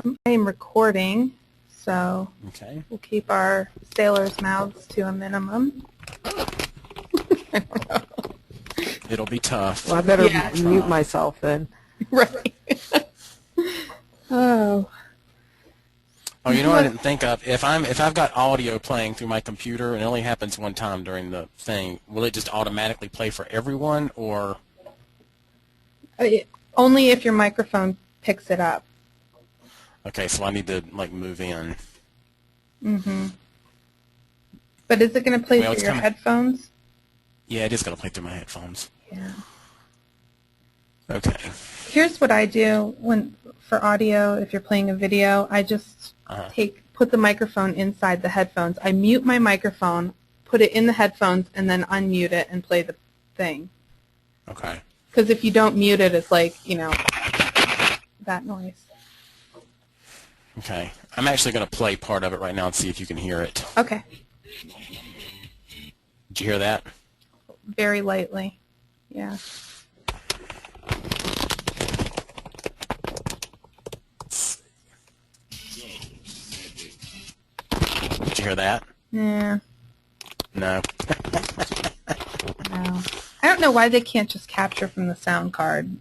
I am recording, so Okay. we'll keep our sailors' mouths to a minimum. It'll be tough. Well, I better Yeah. mute myself then. Right. Oh. Oh, you know what I didn't think of? If I've got audio playing through my computer and it only happens one time during the thing, will it just automatically play for everyone, or? Only if your microphone picks it up. Okay, so I need to like move in. Mm-hmm. But is it going to play Well, through your headphones? Yeah, it is going to play through my headphones. Yeah. Okay. Here's what I do for audio. If you're playing a video, I just put the microphone inside the headphones. I mute my microphone, put it in the headphones, and then unmute it and play the thing. Okay. Because if you don't mute it, it's like, that noise. Okay. I'm actually going to play part of it right now and see if you can hear it. Okay. Did you hear that? Very lightly. Yeah. Did you hear that? Yeah. No. No. I don't know why they can't just capture from the sound card.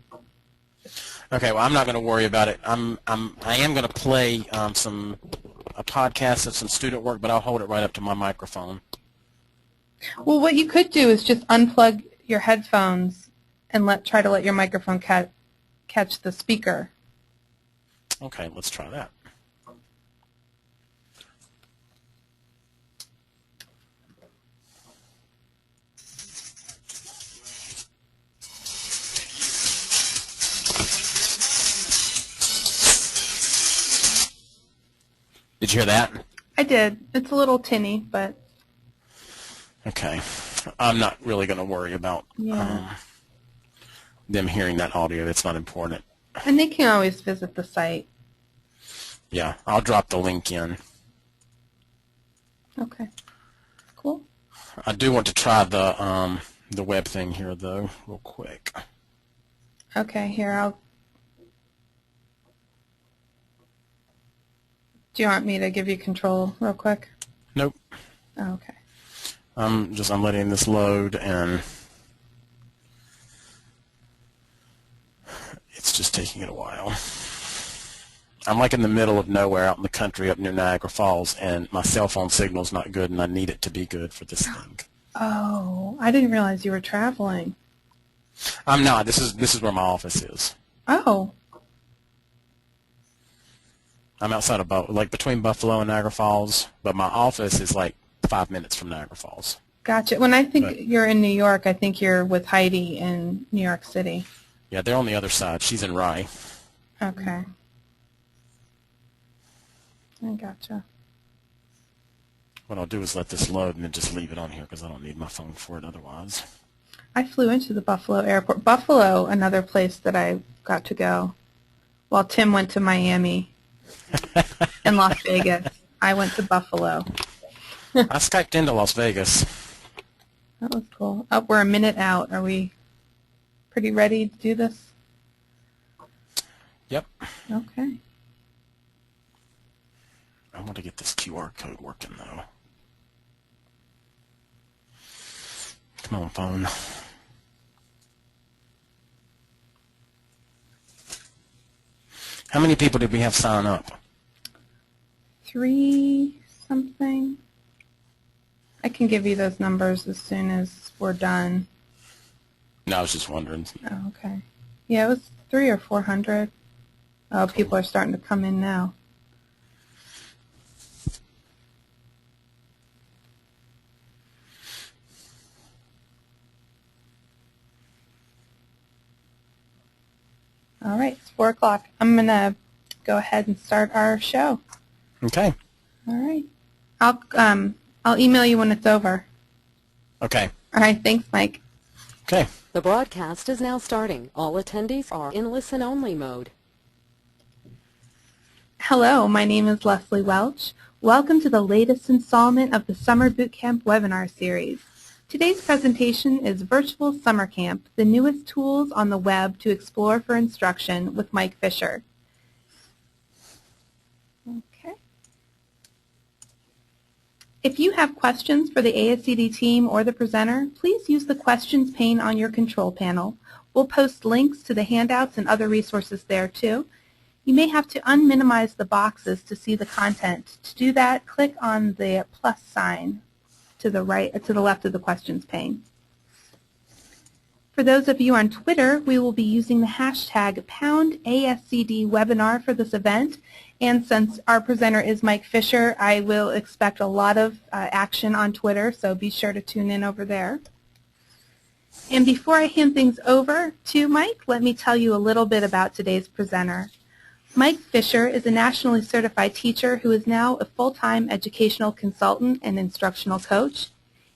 Okay, well, I'm not going to worry about it. I am going to play a podcast of some student work, but I'll hold it right up to my microphone. Well, what you could do is just unplug your headphones and try to let your microphone catch the speaker. Okay, let's try that. Did you hear that? I did. It's a little tinny, but... Okay. I'm not really going to worry about them hearing that audio. It's not important. And they can always visit the site. Yeah, I'll drop the link in. Okay. Cool. I do want to try the web thing here, though, real quick. Okay, here, Do you want me to give you control real quick? Nope. Oh, okay. I'm letting this load, and it's just taking it a while. I'm like in the middle of nowhere out in the country up near Niagara Falls, and my cell phone signal's not good, and I need it to be good for this thing. Oh, I didn't realize you were traveling. I'm not. This is where my office is. Oh. I'm outside of between Buffalo and Niagara Falls, but my office is like 5 minutes from Niagara Falls. Gotcha. When I think you're in New York, I think you're with Heidi in New York City. Yeah, they're on the other side. She's in Rye. Okay. I gotcha. What I'll do is let this load and then just leave it on here because I don't need my phone for it otherwise. I flew into the Buffalo airport. Buffalo, another place that I got to go. While Tim went to Miami and Las Vegas, I went to Buffalo. I Skyped into Las Vegas. That was cool. Oh, we're a minute out. Are we pretty ready to do this? Yep. Okay. I want to get this QR code working, though. Come on, phone. How many people did we have sign up? 3 something. I can give you those numbers as soon as we're done. No, I was just wondering. Oh, okay. Yeah, it was 300 or 400. Oh, people are starting to come in now. All right, it's 4 o'clock. I'm going to go ahead and start our show. Okay. All right. I'll email you when it's over. Okay. All right, thanks, Mike. Okay. The broadcast is now starting. All attendees are in listen-only mode. Hello, my name is Leslie Welch. Welcome to the latest installment of the Summer Boot Camp webinar series. Today's presentation is Virtual Summer Camp, the newest tools on the web to explore for instruction with Mike Fisher. If you have questions for the ASCD team or the presenter, please use the questions pane on your control panel. We'll post links to the handouts and other resources there too. You may have to unminimize the boxes to see the content. To do that, click on the plus sign to the left of the questions pane. For those of you on Twitter, we will be using the hashtag #ASCDwebinar for this event. And since our presenter is Mike Fisher, I will expect a lot of action on Twitter, so be sure to tune in over there. And before I hand things over to Mike, let me tell you a little bit about today's presenter. Mike Fisher is a nationally certified teacher who is now a full-time educational consultant and instructional coach.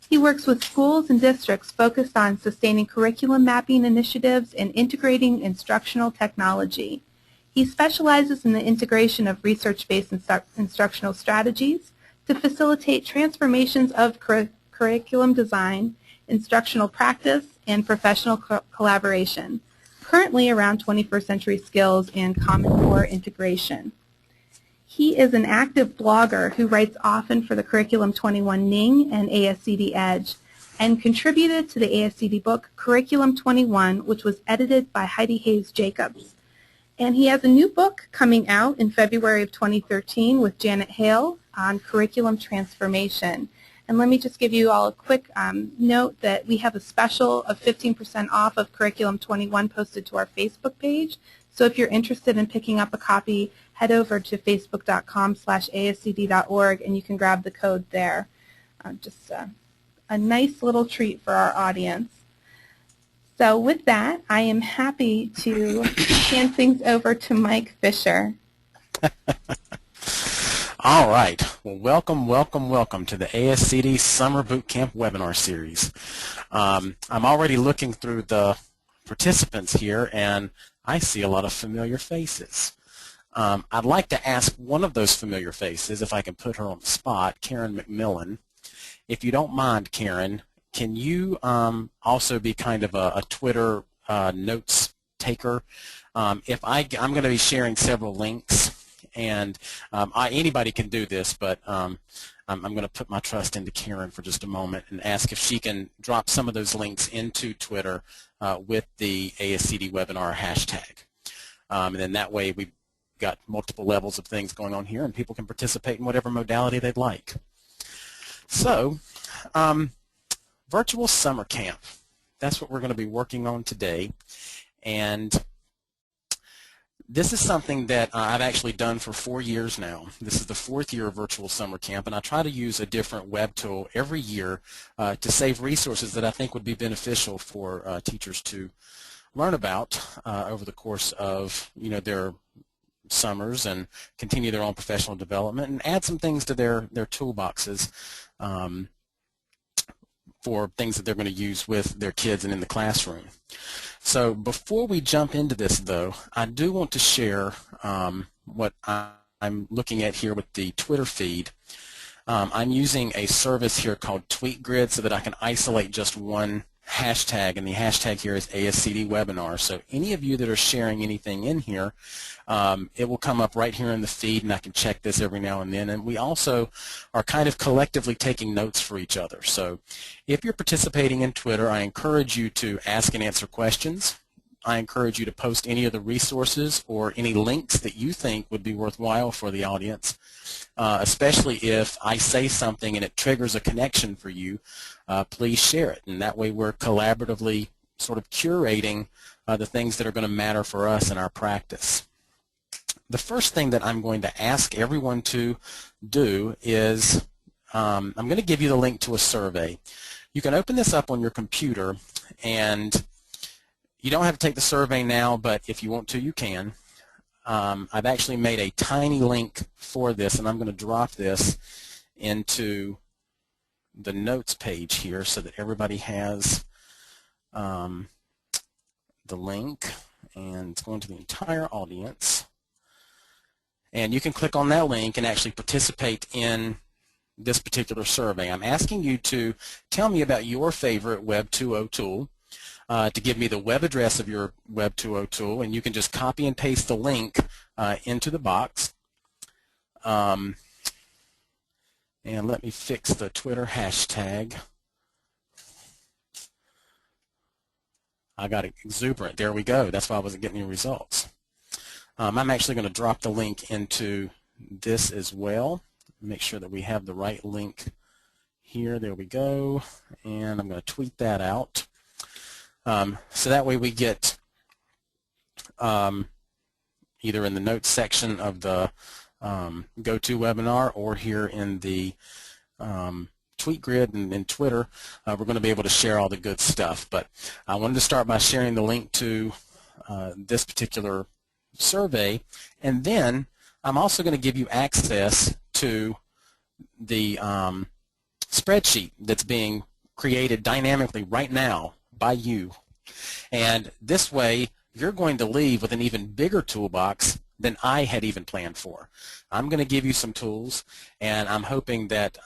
He works with schools and districts focused on sustaining curriculum mapping initiatives and integrating instructional technology. He specializes in the integration of research-based instructional strategies to facilitate transformations of curriculum design, instructional practice, and professional collaboration, currently around 21st century skills and Common Core integration. He is an active blogger who writes often for the Curriculum 21 Ning and ASCD Edge, and contributed to the ASCD book Curriculum 21, which was edited by Heidi Hayes Jacobs. And he has a new book coming out in February of 2013 with Janet Hale on curriculum transformation. And let me just give you all a quick note that we have a special of 15% off of Curriculum 21 posted to our Facebook page. So if you're interested in picking up a copy, head over to facebook.com/ascd.org and you can grab the code there. Just a nice little treat for our audience. So with that, I am happy to hand things over to Mike Fisher. All right. Well, welcome to the ASCD Summer Boot Camp webinar series. I'm already looking through the participants here, and I see a lot of familiar faces. I'd like to ask one of those familiar faces, if I can put her on the spot, Karen McMillan. If you don't mind, Karen, can you also be kind of a Twitter notes taker? I'm going to be sharing several links, and anybody can do this, but I'm going to put my trust into Karen for just a moment and ask if she can drop some of those links into Twitter with the ASCD webinar hashtag. And then that way we've got multiple levels of things going on here, and people can participate in whatever modality they'd like. So, virtual summer camp. That's what we're going to be working on today. And this is something that I've actually done for 4 years now. This is the 4th year of virtual summer camp, and I try to use a different web tool every year to save resources that I think would be beneficial for teachers to learn about over the course of their summers and continue their own professional development and add some things to their toolboxes for things that they're going to use with their kids and in the classroom. So before we jump into this, though, I do want to share what I'm looking at here with the Twitter feed. I'm using a service here called TweetGrid so that I can isolate just one hashtag, and the hashtag here is ASCD webinar. So any of you that are sharing anything in here, it will come up right here in the feed, and I can check this every now and then. And we also are kind of collectively taking notes for each other. So if you're participating in Twitter, I encourage you to ask and answer questions. I encourage you to post any of the resources or any links that you think would be worthwhile for the audience, especially if I say something and it triggers a connection for you. Please share it, and that way we're collaboratively sort of curating the things that are going to matter for us in our practice. The first thing that I'm going to ask everyone to do is I'm going to give you the link to a survey. You can open this up on your computer, and you don't have to take the survey now, but if you want to, you can. I've actually made a tiny link for this, and I'm going to drop this into the notes page here so that everybody has the link, and it's going to the entire audience. And you can click on that link and actually participate in this particular survey. I'm asking you to tell me about your favorite Web 2.0 tool, to give me the web address of your Web 2.0 tool, and you can just copy and paste the link into the box. And And let me fix the Twitter hashtag. I got it exuberant. There we go. That's why I wasn't getting any results. I'm actually going to drop the link into this as well. Make sure that we have the right link here. There we go. And I'm going to tweet that out. So that way we get either in the notes section of the GoToWebinar or here in the tweet grid and Twitter, we're going to be able to share all the good stuff. But I wanted to start by sharing the link to this particular survey, and then I'm also going to give you access to the spreadsheet that's being created dynamically right now by you. And this way you're going to leave with an even bigger toolbox than I had even planned for. I'm going to give you some tools, and I'm hoping that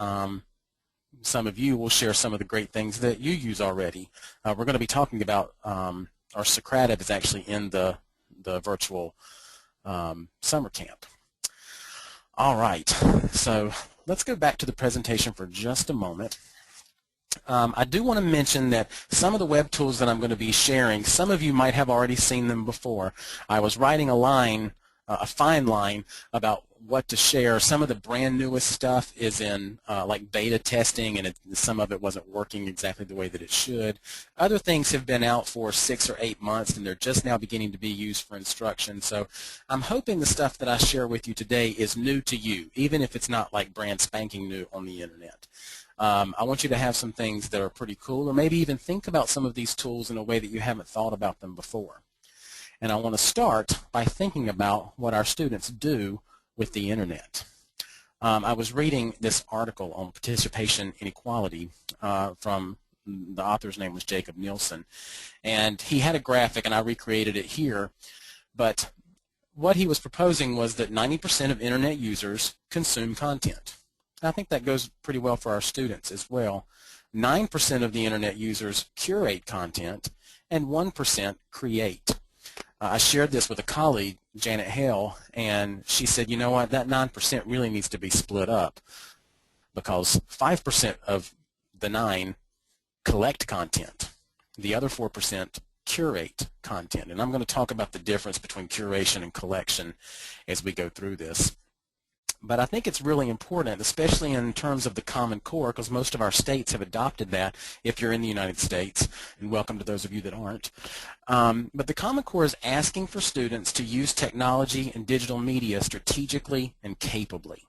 some of you will share some of the great things that you use already. We're going to be talking about, our Socrative is actually in the virtual summer camp. All right, so let's go back to the presentation for just a moment. I do want to mention that some of the web tools that I'm going to be sharing, some of you might have already seen them before. I was writing a line, a fine line about what to share. Some of the brand newest stuff is in like beta testing, and some of it wasn't working exactly the way that it should. Other things have been out for 6 or 8 months, and they're just now beginning to be used for instruction. So I'm hoping the stuff that I share with you today is new to you, even if it's not like brand spanking new on the internet. I want you to have some things that are pretty cool, or maybe even think about some of these tools in a way that you haven't thought about them before. And I want to start by thinking about what our students do with the internet. I was reading this article on participation inequality from the author's name was Jacob Nielsen, and he had a graphic, and I recreated it here. But what he was proposing was that 90% of internet users consume content. I think that goes pretty well for our students as well. 9% of the internet users curate content, and 1% create. I shared this with a colleague, Janet Hale, and she said, you know what, that 9% really needs to be split up, because 5% of the 9 collect content. The other 4% curate content. And I'm going to talk about the difference between curation and collection as we go through this. But I think it's really important, especially in terms of the Common Core, because most of our states have adopted that if you're in the United States, and welcome to those of you that aren't. But the Common Core is asking for students to use technology and digital media strategically and capably.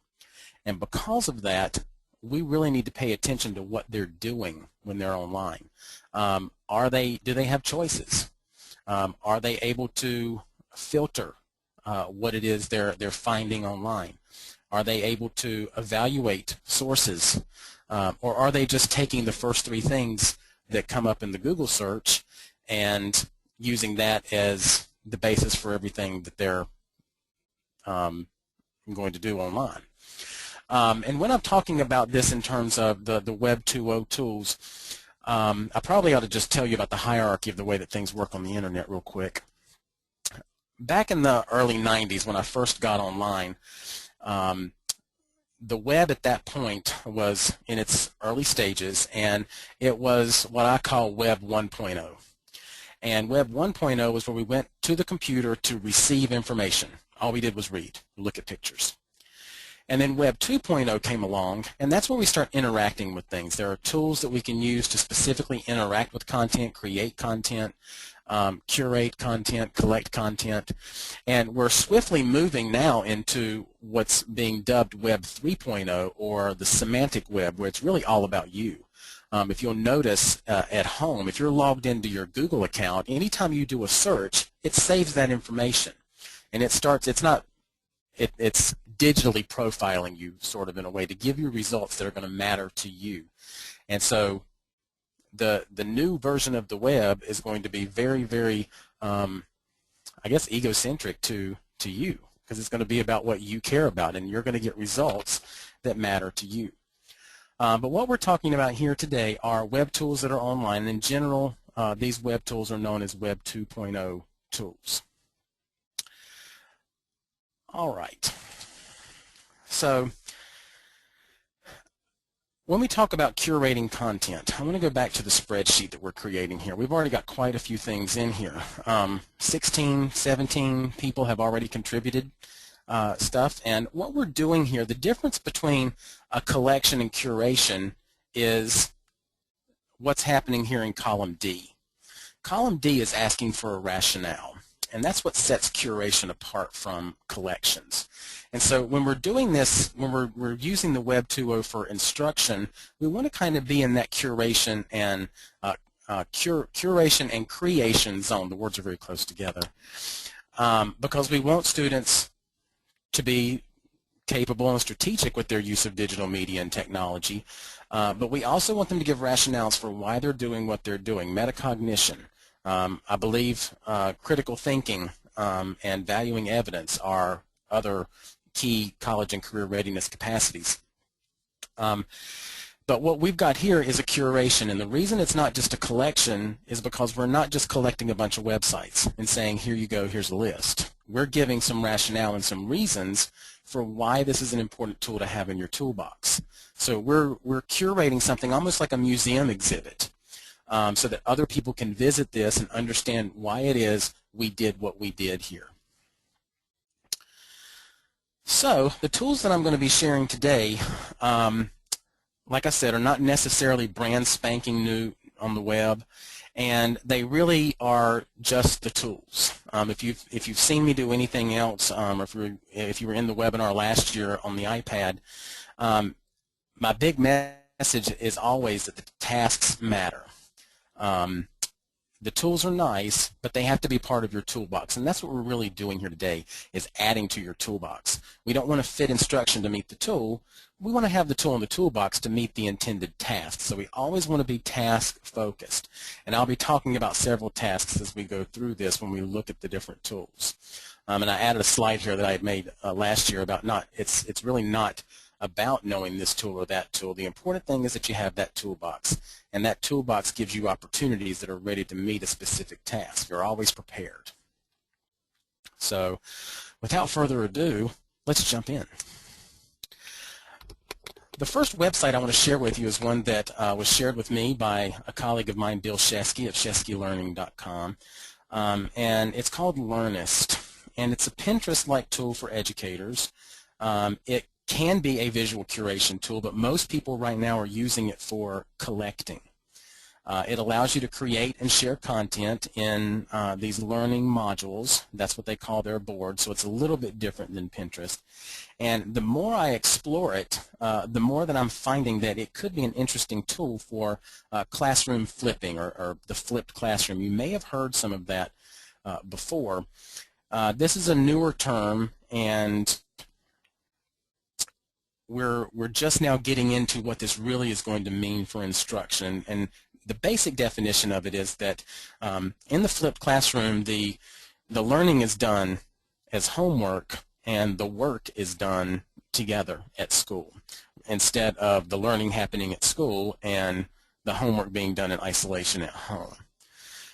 And because of that, we really need to pay attention to what they're doing when they're online. Do they have choices? Are they able to filter what it is they're finding online? Are they able to evaluate sources? Or are they just taking the first 3 things that come up in the Google search and using that as the basis for everything that they're going to do online? And when I'm talking about this in terms of the Web 2.0 tools, I probably ought to just tell you about the hierarchy of the way that things work on the internet real quick. Back in the early 90s when I first got online, the web at that point was in its early stages, and it was what I call Web 1.0. And Web 1.0 was where we went to the computer to receive information. All we did was read, look at pictures. And then Web 2.0 came along, and that's where we start interacting with things. There are tools that we can use to specifically interact with content, create content, curate content, collect content, and we're swiftly moving now into what's being dubbed Web 3.0, or the semantic web, where it's really all about you. If you'll notice at home, if you're logged into your Google account, anytime you do a search, it saves that information, and it's digitally profiling you, sort of, in a way to give you results that are going to matter to you. And so the new version of the web is going to be very, very, I guess, egocentric to you, because it's going to be about what you care about, and you're going to get results that matter to you. But what we're talking about here today are web tools that are online. And in general, these web tools are known as Web 2.0 tools. All right. So When we talk about curating content, I want to go back to the spreadsheet that we're creating here. We've already got quite a few things in here. 16, 17 people have already contributed stuff, and what we're doing here, the difference between a collection and curation is what's happening here in column D. Column D is asking for a rationale, and that's what sets curation apart from collections. And so when we're doing this, when we're using the Web 2.0 for instruction, we want to kind of be in that curation and curation and creation zone. The words are very close together, because we want students to be capable and strategic with their use of digital media and technology, but we also want them to give rationales for why they're doing what they're doing. Metacognition, I believe critical thinking and valuing evidence are other key college and career readiness capacities. But what we've got here is a curation, and the reason it's not just a collection is because we're not just collecting a bunch of websites and saying, here you go, here's a list. We're giving some rationale and some reasons for why this is an important tool to have in your toolbox. So we're curating something almost like a museum exhibit, so that other people can visit this and understand why it is we did what we did here. So the tools that I'm going to be sharing today, like I said, are not necessarily brand spanking new on the web, and they really are just the tools. If you've seen me do anything else, or if you were in the webinar last year on the iPad, my big message is always that the tasks matter. The tools are nice, but they have to be part of your toolbox, and that's what we're really doing here today, is adding to your toolbox. We don't want to fit instruction to meet the tool. We want to have the tool in the toolbox to meet the intended task. So we always want to be task focused, and I'll be talking about several tasks as we go through this when we look at the different tools. And I added a slide here that I had made last year about it's really not about knowing this tool or that tool. The important thing is that you have that toolbox, and that toolbox gives you opportunities that are ready to meet a specific task. You're always prepared. So without further ado, let's jump in. The first website I want to share with you is one that was shared with me by a colleague of mine, Bill Shesky of SheskyLearning.com, and it's called Learnist, and it's a Pinterest-like tool for educators. It can be a visual curation tool, but most people right now are using it for collecting. It allows you to create and share content in these learning modules. That's what they call their board, so it's a little bit different than Pinterest. And the more I explore it, the more that I'm finding that it could be an interesting tool for classroom flipping, or the flipped classroom. You may have heard some of that before. This is a newer term, and we're just now getting into what this really is going to mean for instruction. And the basic definition of it is that in the flipped classroom, the learning is done as homework and the work is done together at school, instead of the learning happening at school and the homework being done in isolation at home.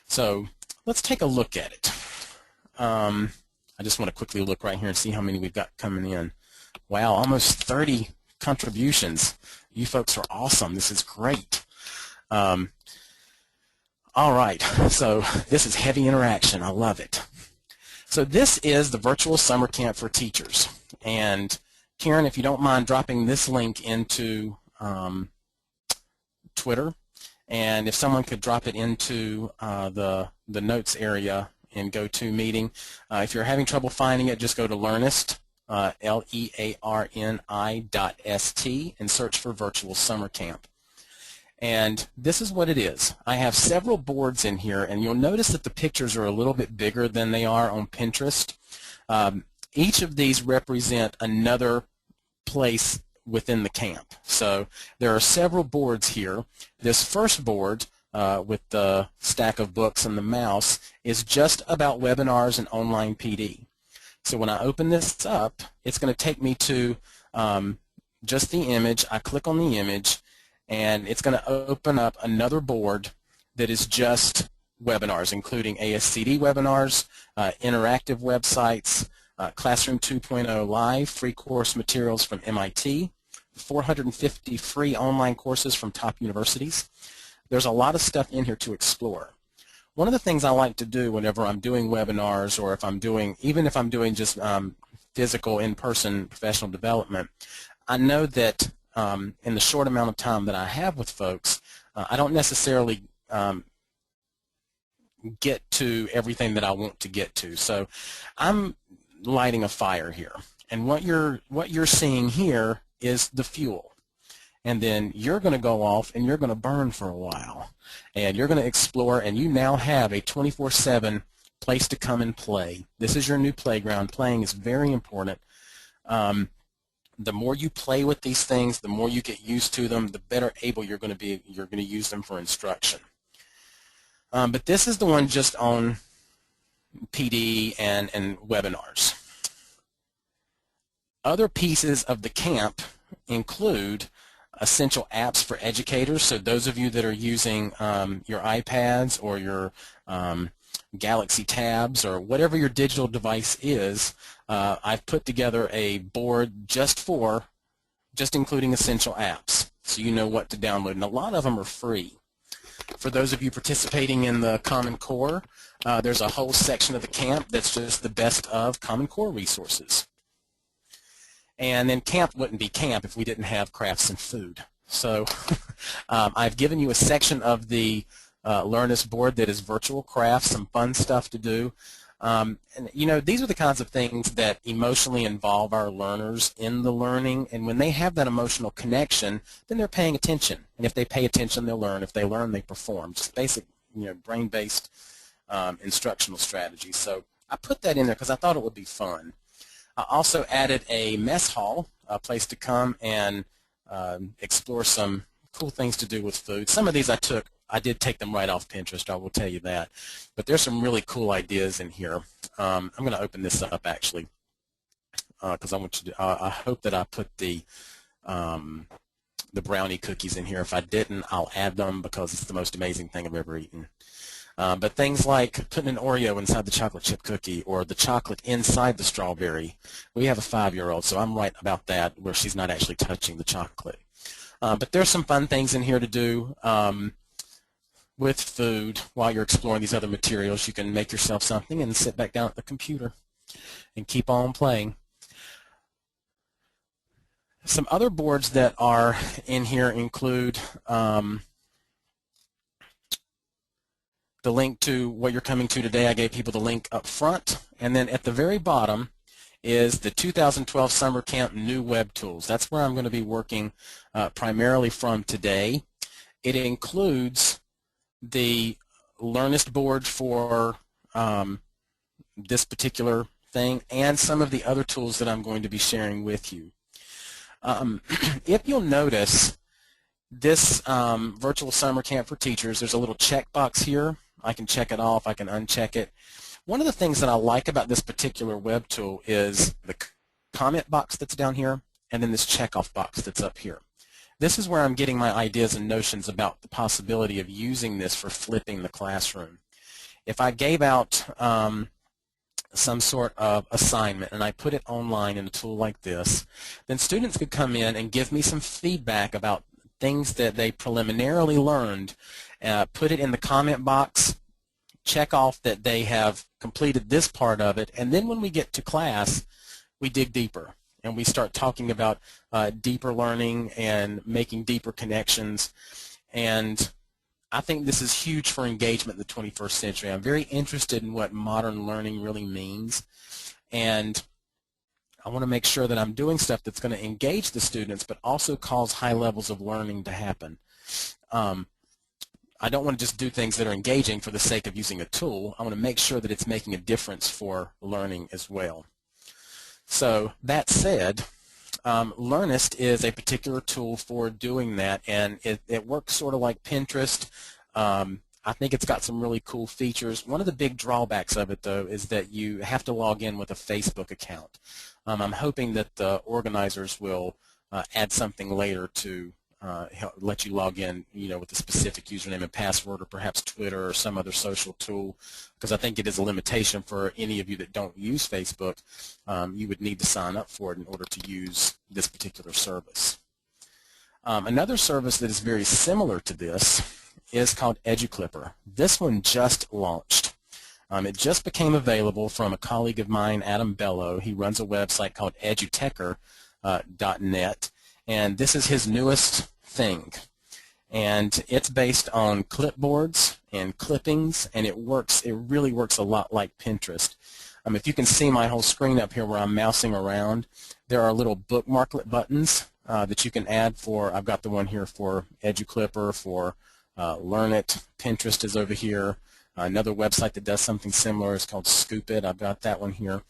So let's take a look at it. I just want to quickly look right here and see how many we've got coming in. Wow, almost 30 contributions. You folks are awesome. This is great. All right, so this is heavy interaction. I love it. So this is the virtual summer camp for teachers. And Karen, if you don't mind dropping this link into Twitter, and if someone could drop it into the notes area in GoToMeeting. If you're having trouble finding it, just go to Learnist, Learni.st, and search for Virtual Summer Camp. And this is what it is. I have several boards in here, and you'll notice that the pictures are a little bit bigger than they are on Pinterest. Each of these represent another place within the camp. So there are several boards here. This first board with the stack of books and the mouse is just about webinars and online PD. So when I open this up, it's going to take me to just the image. I click on the image, and it's going to open up another board that is just webinars, including ASCD webinars, interactive websites, Classroom 2.0 Live, free course materials from MIT, 450 free online courses from top universities. There's a lot of stuff in here to explore. One of the things I like to do whenever I'm doing webinars, or if I'm doing, even if I'm doing just physical in-person professional development, I know that in the short amount of time that I have with folks, I don't necessarily get to everything that I want to get to. So I'm lighting a fire here, and what you're seeing here is the fuel. And then you're going to go off and you're going to burn for a while, and you're going to explore, and you now have a 24/7 place to come and play. This is your new playground. Playing is very important. The more you play with these things, the more you get used to them, the better able you're going to be. You're going to use them for instruction. But this is the one just on PD and webinars. Other pieces of the camp include essential apps for educators. So those of you that are using your iPads or your Galaxy Tabs or whatever your digital device is, I've put together a board just including essential apps, so you know what to download. And a lot of them are free. For those of you participating in the Common Core, there's a whole section of the camp that's just the best of Common Core resources. And then camp wouldn't be camp if we didn't have crafts and food. So I've given you a section of the Learnist board that is virtual crafts, some fun stuff to do. And you know, these are the kinds of things that emotionally involve our learners in the learning, and when they have that emotional connection, then they're paying attention. And if they pay attention, they'll learn. If they learn, they perform. Just basic, you know, brain-based instructional strategies. So I put that in there because I thought it would be fun. I also added a mess hall, a place to come and explore some cool things to do with food. Some of these I did take them right off Pinterest, I will tell you that. But there's some really cool ideas in here. I'm going to open this up actually because I want you to. I hope that I put the brownie cookies in here. If I didn't, I'll add them because it's the most amazing thing I've ever eaten. But things like putting an Oreo inside the chocolate chip cookie or the chocolate inside the strawberry. We have a 5-year-old, so I'm right about that, where she's not actually touching the chocolate. But there's some fun things in here to do with food while you're exploring these other materials. You can make yourself something and sit back down at the computer and keep on playing. Some other boards that are in here include the link to what you're coming to today. I gave people the link up front, and then at the very bottom is the 2012 Summer Camp New Web Tools. That's where I'm going to be working primarily from today. It includes the Learnist board for this particular thing and some of the other tools that I'm going to be sharing with you. If you'll notice, this virtual summer camp for teachers, there's a little checkbox here. I can check it off, I can uncheck it. One of the things that I like about this particular web tool is the comment box that's down here and then this checkoff box that's up here. This is where I'm getting my ideas and notions about the possibility of using this for flipping the classroom. If I gave out some sort of assignment and I put it online in a tool like this, then students could come in and give me some feedback about things that they preliminarily learned, put it in the comment box, check off that they have completed this part of it, and then when we get to class, we dig deeper and we start talking about deeper learning and making deeper connections. And I think this is huge for engagement in the 21st century. I'm very interested in what modern learning really means, and I want to make sure that I'm doing stuff that's going to engage the students but also cause high levels of learning to happen. I don't want to just do things that are engaging for the sake of using a tool. I want to make sure that it's making a difference for learning as well. So that said, Learnist is a particular tool for doing that, and it works sort of like Pinterest. I think it's got some really cool features. One of the big drawbacks of it, though, is that you have to log in with a Facebook account. I'm hoping that the organizers will add something later to let you log in, with a specific username and password, or perhaps Twitter or some other social tool, because I think it is a limitation for any of you that don't use Facebook. You would need to sign up for it in order to use this particular service. Another service that is very similar to this is called EduClipper. This one just launched. It just became available from a colleague of mine, Adam Bello. He runs a website called edutecher.net, and this is his newest thing. And it's based on clipboards and clippings, and it really works a lot like Pinterest. If you can see my whole screen up here where I'm mousing around, there are little bookmarklet buttons that you can add for. I've got the one here for EduClipper, for Learn It. Pinterest is over here. Another website that does something similar is called Scoop It. I've got that one here.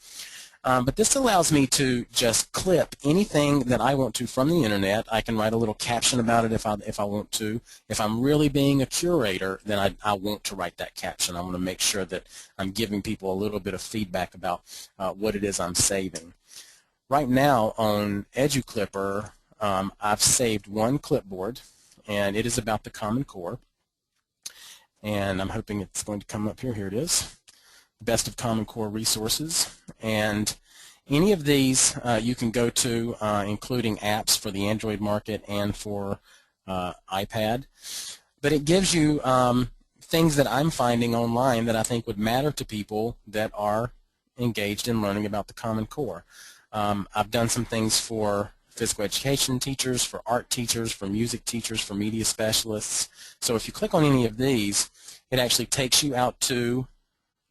But this allows me to just clip anything that I want to from the internet. I can write a little caption about it if I want to. If I'm really being a curator, then I want to write that caption. I want to make sure that I'm giving people a little bit of feedback about what it is I'm saving. Right now on EduClipper, I've saved one clipboard, and it is about the Common Core. And I'm hoping it's going to come up here. Here it is. Best of Common Core resources. And any of these you can go to, including apps for the Android market and for iPad. But it gives you things that I'm finding online that I think would matter to people that are engaged in learning about the Common Core. I've done some things for physical education teachers, for art teachers, for music teachers, for media specialists. So if you click on any of these, it actually takes you out to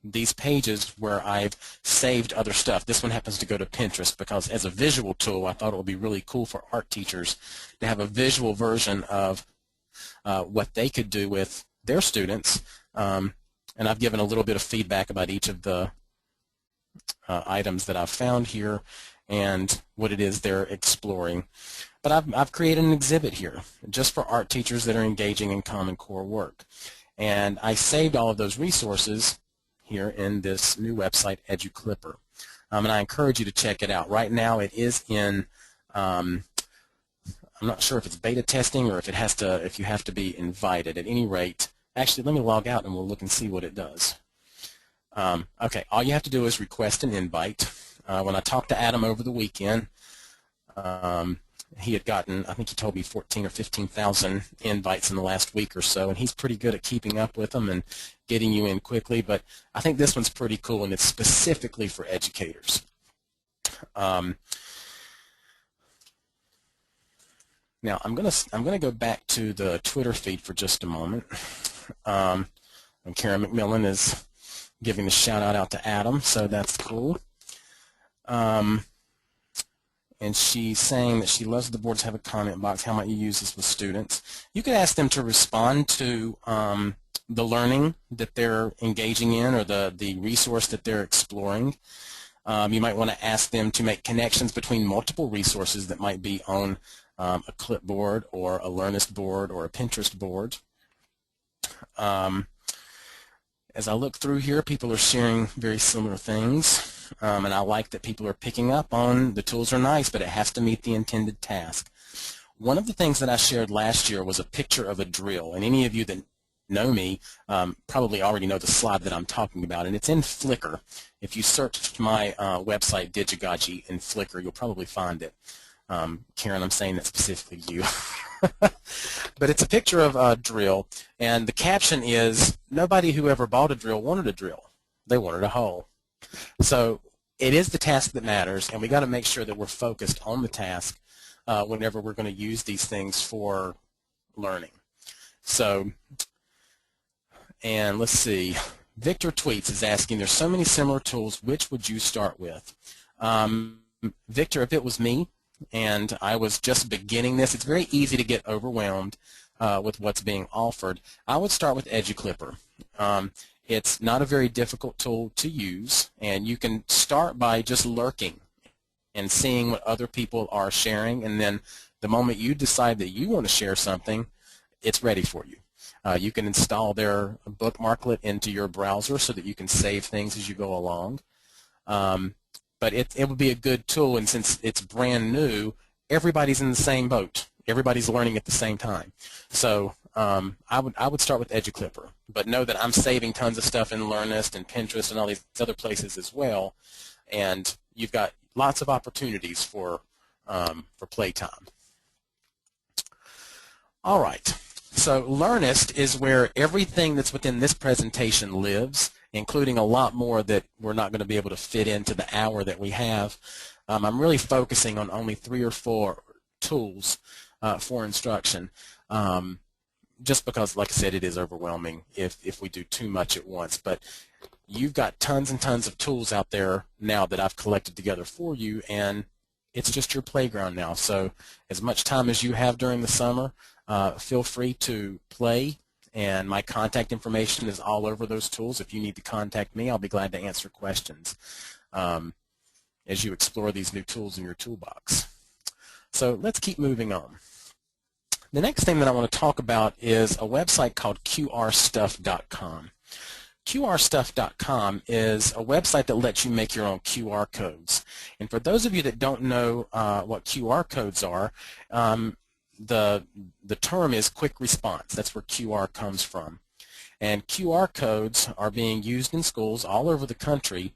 these pages where I've saved other stuff. This one happens to go to Pinterest because as a visual tool, I thought it would be really cool for art teachers to have a visual version of what they could do with their students. And I've given a little bit of feedback about each of the items that I've found here and what it is they're exploring. But I've created an exhibit here just for art teachers that are engaging in Common Core work. And I saved all of those resources here in this new website, EduClipper. And I encourage you to check it out. Right now it is in, I'm not sure if it's beta testing or if you have to be invited. At any rate, actually let me log out and we'll look and see what it does. Okay, all you have to do is request an invite. When I talked to Adam over the weekend, he had gotten, I think he told me 14 or 15,000 invites in the last week or so, and he's pretty good at keeping up with them and getting you in quickly, but I think this one's pretty cool, and it's specifically for educators. Now I'm gonna go back to the Twitter feed for just a moment. And Karen McMillan is giving a shout out to Adam, so that's cool. And she's saying that she loves the boards have a comment box. How might you use this with students? You could ask them to respond to the learning that they're engaging in or the resource that they're exploring. You might want to ask them to make connections between multiple resources that might be on a clipboard or a Learnist board or a Pinterest board. As I look through here, people are sharing very similar things. And I like that people are picking up on the tools are nice, but it has to meet the intended task. One of the things that I shared last year was a picture of a drill, and any of you that know me probably already know the slide that I'm talking about, and it's in Flickr. If you search my website, Digigachi, in Flickr, you'll probably find it. Karen, I'm saying that specifically you. But it's a picture of a drill, and the caption is, nobody who ever bought a drill wanted a drill. They wanted a hole. So it is the task that matters, and we got to make sure that we're focused on the task whenever we're going to use these things for learning. So, and let's see, Victor Tweets is asking, there's so many similar tools, which would you start with? Victor, if it was me and I was just beginning this, it's very easy to get overwhelmed with what's being offered. I would start with EduClipper. It's not a very difficult tool to use, and you can start by just lurking and seeing what other people are sharing, and then the moment you decide that you want to share something, it's ready for you. You can install their bookmarklet into your browser so that you can save things as you go along. But it would be a good tool, and since it's brand new, everybody's in the same boat. Everybody's learning at the same time. So I would start with EduClipper, but know that I'm saving tons of stuff in Learnist and Pinterest and all these other places as well, and you've got lots of opportunities for playtime. All right, so Learnist is where everything that's within this presentation lives, including a lot more that we're not going to be able to fit into the hour that we have. I'm really focusing on only 3 or 4 tools for instruction, just because, like I said, it is overwhelming if we do too much at once. But you've got tons and tons of tools out there now that I've collected together for you, and it's just your playground now. So as much time as you have during the summer, feel free to play, and my contact information is all over those tools. If you need to contact me, I'll be glad to answer questions as you explore these new tools in your toolbox. So let's keep moving on. The next thing that I want to talk about is a website called qrstuff.com. qrstuff.com is a website that lets you make your own QR codes. And for those of you that don't know what QR codes are, the term is quick response. That's where QR comes from. And QR codes are being used in schools all over the country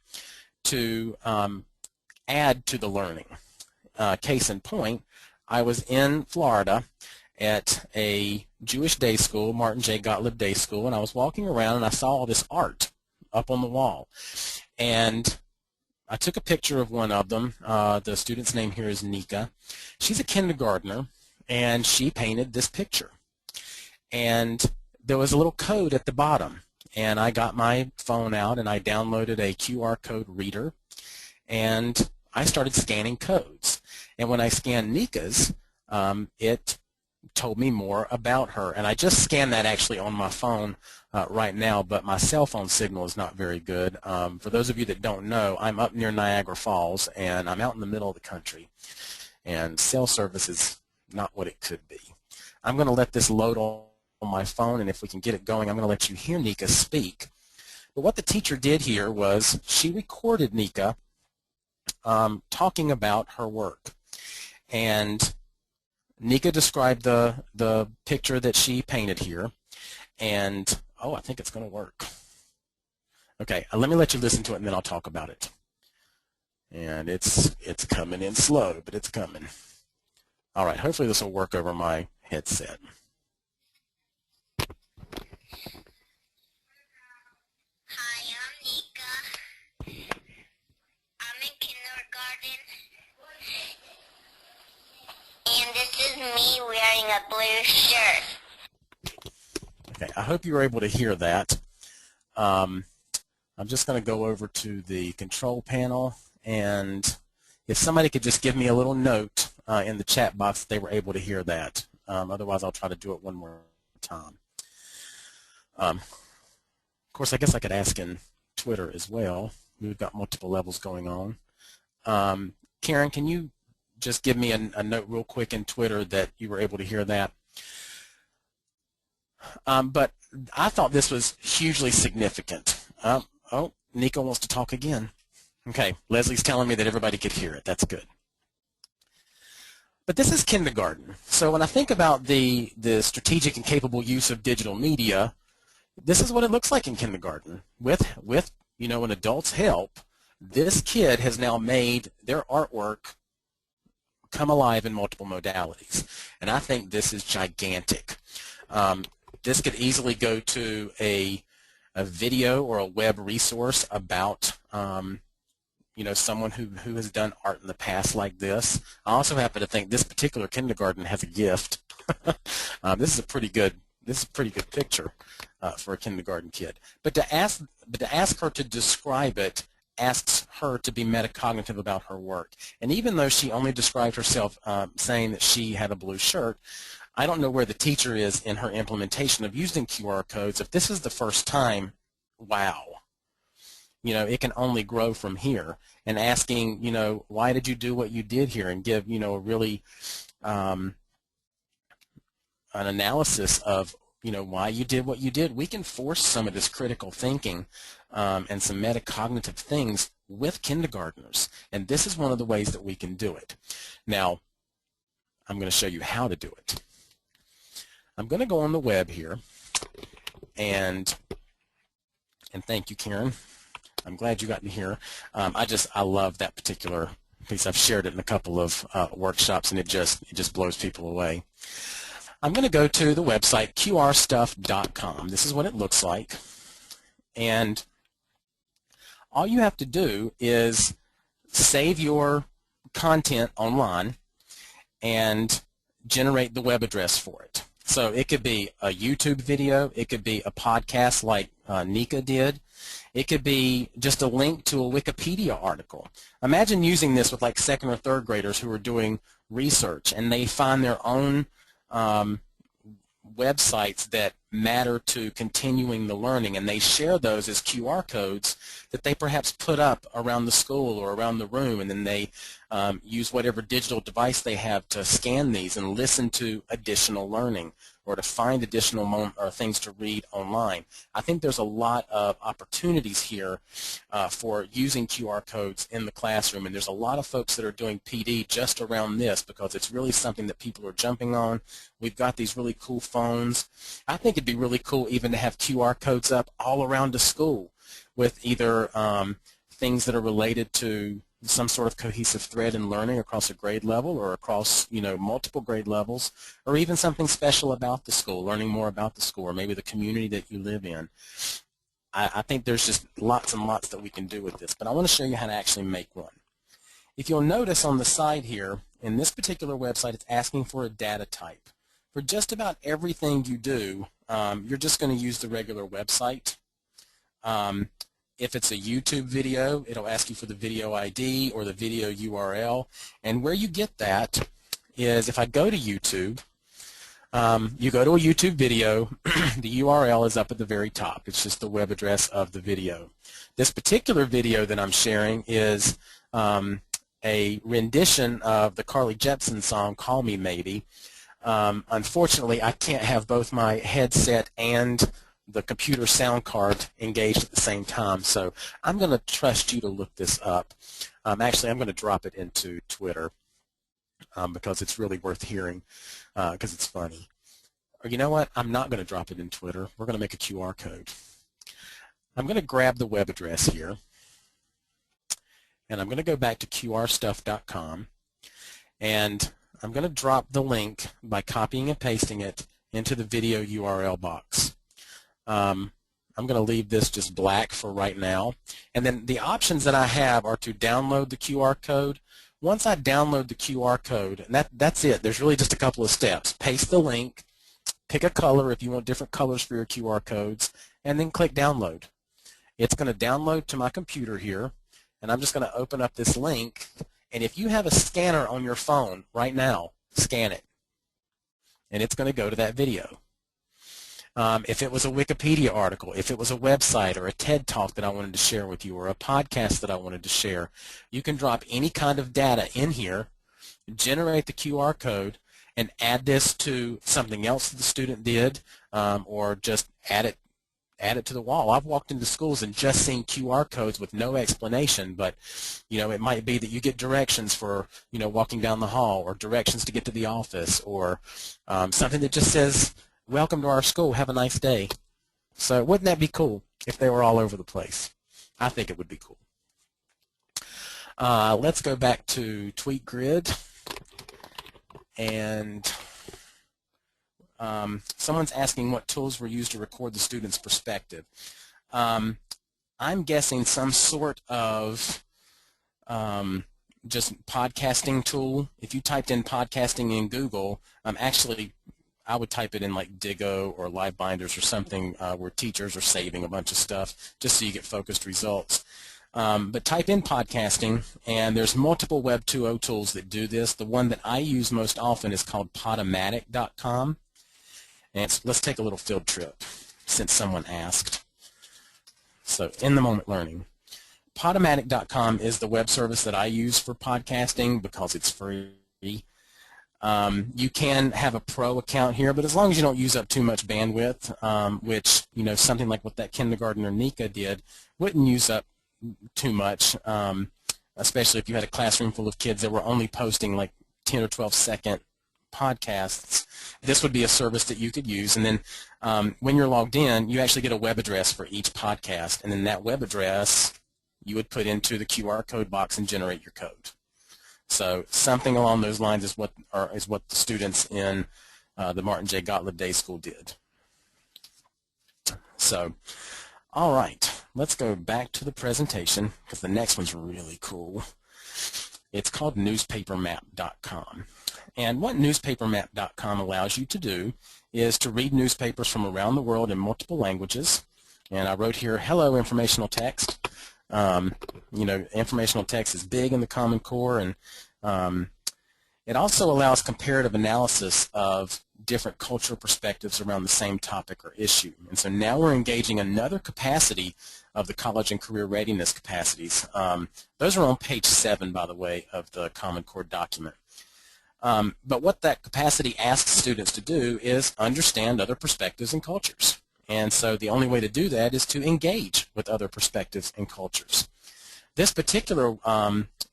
to add to the learning. Case in point, I was in Florida at a Jewish day school, Martin J. Gottlieb Day School, and I was walking around and I saw all this art up on the wall. And I took a picture of one of them. The student's name here is Nika. She's a kindergartner, and she painted this picture. And there was a little code at the bottom, and I got my phone out and I downloaded a QR code reader, and I started scanning codes. And when I scanned Nika's, it told me more about her. And I just scanned that actually on my phone right now, but my cell phone signal is not very good. For those of you that don't know, I'm up near Niagara Falls, and I'm out in the middle of the country, and cell service is not what it could be. I'm going to let this load on my phone, and if we can get it going, I'm going to let you hear Nika speak. But what the teacher did here was she recorded Nika talking about her work. And Nika described the picture that she painted here, and oh, I think it's going to work. Okay, let me let you listen to it, and then I'll talk about it. And it's coming in slow, but it's coming. All right, hopefully this will work over my headset. Hi, I'm Nika. I'm in kindergarten. And this is me wearing a blue shirt. Okay, I hope you were able to hear that. I'm just going to go over to the control panel, and if somebody could just give me a little note in the chat box that they were able to hear that. Otherwise, I'll try to do it one more time. Of course, I guess I could ask in Twitter as well. We've got multiple levels going on. Karen, can you just give me a note real quick in Twitter that you were able to hear that? But I thought this was hugely significant. Oh, Nika wants to talk again. Okay, Leslie's telling me that everybody could hear it. That's good. But this is kindergarten. So when I think about the strategic and capable use of digital media, this is what it looks like in kindergarten. With you know, an adult's help, this kid has now made their artwork come alive in multiple modalities. And I think this is gigantic. This could easily go to a video or a web resource about you know, someone who has done art in the past like this. I also happen to think this particular kindergarten has a gift. This is a pretty good picture for a kindergarten kid. But to ask her to describe it asks her to be metacognitive about her work. And even though she only described herself saying that she had a blue shirt, I don't know where the teacher is in her implementation of using QR codes. If this is the first time, wow. You know, it can only grow from here. And asking, you know, why did you do what you did here, and give, you know, a really an analysis of, you know, why you did what you did. We can force some of this critical thinking and some metacognitive things with kindergartners. And this is one of the ways that we can do it. Now, I'm going to show you how to do it. I'm going to go on the web here, and thank you, Karen. I'm glad you got to hear. I love that particular piece. I've shared it in a couple of workshops, and it just blows people away. I'm going to go to the website qrstuff.com. This is what it looks like. And all you have to do is save your content online and generate the web address for it. So it could be a YouTube video, it could be a podcast like Nika did, it could be just a link to a Wikipedia article. Imagine using this with like second or third graders who are doing research and they find their own websites that matter to continuing the learning, and they share those as QR codes that they perhaps put up around the school or around the room, and then they use whatever digital device they have to scan these and listen to additional learning or to find additional things to read online. I think there's a lot of opportunities here for using QR codes in the classroom, and there's a lot of folks that are doing PD just around this because it's really something that people are jumping on. We've got these really cool phones. I think it'd be really cool even to have QR codes up all around the school with either things that are related to some sort of cohesive thread in learning across a grade level or across, multiple grade levels, or even something special about the school, learning more about the school, or maybe the community that you live in. I think there's just lots and lots that we can do with this, but I want to show you how to actually make one. If you'll notice on the side here, in this particular website, it's asking for a data type. For just about everything you do, you're just going to use the regular website. If it's a YouTube video, it'll ask you for the video ID or the video URL. And where you get that is if I go to YouTube, you go to a YouTube video, the URL is up at the very top. It's just the web address of the video. This particular video that I'm sharing is a rendition of the Carly Jepsen song, Call Me Maybe. Unfortunately, I can't have both my headset and the computer sound card engaged at the same time, so I'm going to trust you to look this up. Actually, I'm going to drop it into Twitter because it's really worth hearing because it's funny. Or you know what? I'm not going to drop it in Twitter. We're going to make a QR code. I'm going to grab the web address here, and I'm going to go back to qrstuff.com, and I'm going to drop the link by copying and pasting it into the video URL box. I'm going to leave this just black for right now. And then the options that I have are to download the QR code. Once I download the QR code, and that's it. There's really just a couple of steps. Paste the link, pick a color if you want different colors for your QR codes, and then click download. It's going to download to my computer here, and I'm just going to open up this link. And if you have a scanner on your phone right now, scan it, and it's going to go to that video. If it was a Wikipedia article, if it was a website or a TED Talk that I wanted to share with you or a podcast that I wanted to share, you can drop any kind of data in here, generate the QR code, and add this to something else that the student did or just add it to the wall. I've walked into schools and just seen QR codes with no explanation, but it might be that you get directions for walking down the hall or directions to get to the office or something that just says, "Welcome to our school, have a nice day." So wouldn't that be cool if they were all over the place? I think it would be cool. Let's go back to TweetGrid. And someone's asking what tools were used to record the student's perspective. I'm guessing some sort of just podcasting tool. If you typed in podcasting in Google, actually I would type it in like Digo or LiveBinders or something where teachers are saving a bunch of stuff just so you get focused results. But type in podcasting, and there's multiple Web 2.0 tools that do this. The one that I use most often is called Podomatic.com. And let's take a little field trip since someone asked. So in the moment learning. Podomatic.com is the web service that I use for podcasting because it's free. You can have a pro account here, but as long as you don't use up too much bandwidth, which something like what that kindergartner Nika did wouldn't use up too much, especially if you had a classroom full of kids that were only posting like 10 or 12-second podcasts. This would be a service that you could use, and then when you're logged in, you actually get a web address for each podcast, and then that web address you would put into the QR code box and generate your code. So something along those lines is what the students in the Martin J. Gottlieb Day School did. So, all right, let's go back to the presentation because the next one's really cool. It's called newspapermap.com. And what newspapermap.com allows you to do is to read newspapers from around the world in multiple languages. And I wrote here, hello, informational text. You know, informational text is big in the Common Core, and it also allows comparative analysis of different cultural perspectives around the same topic or issue. And so now we're engaging another capacity of the college and career readiness capacities. Those are on page 7, by the way, of the Common Core document. But what that capacity asks students to do is understand other perspectives and cultures. And so the only way to do that is to engage with other perspectives and cultures. This particular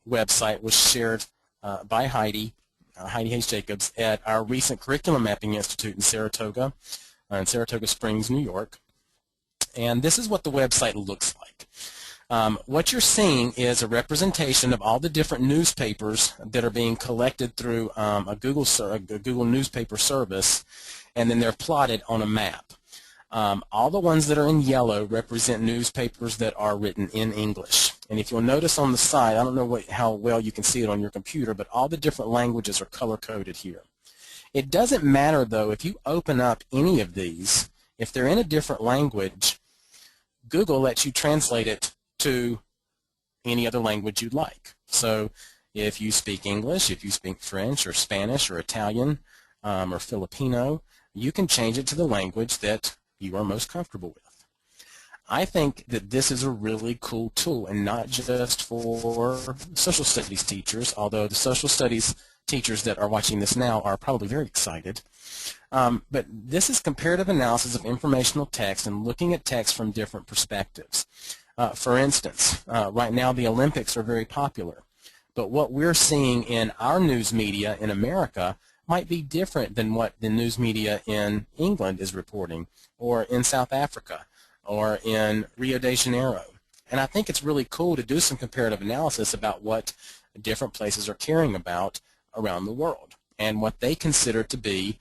website was shared by Heidi Hayes Jacobs at our recent Curriculum Mapping Institute in Saratoga Springs, New York. And this is what the website looks like. What you're seeing is a representation of all the different newspapers that are being collected through a Google newspaper service, and then they're plotted on a map. All the ones that are in yellow represent newspapers that are written in English. And if you'll notice on the side, I don't know how well you can see it on your computer, but all the different languages are color-coded here. It doesn't matter, though, if you open up any of these, if they're in a different language, Google lets you translate it to any other language you'd like. So if you speak English, if you speak French or Spanish or Italian or Filipino, you can change it to the language that you are most comfortable with. I think that this is a really cool tool, and not just for social studies teachers, although the social studies teachers that are watching this now are probably very excited. But this is comparative analysis of informational text and looking at text from different perspectives. For instance, right now the Olympics are very popular, but what we're seeing in our news media in America might be different than what the news media in England is reporting, or in South Africa, or in Rio de Janeiro. And I think it's really cool to do some comparative analysis about what different places are caring about around the world and what they consider to be,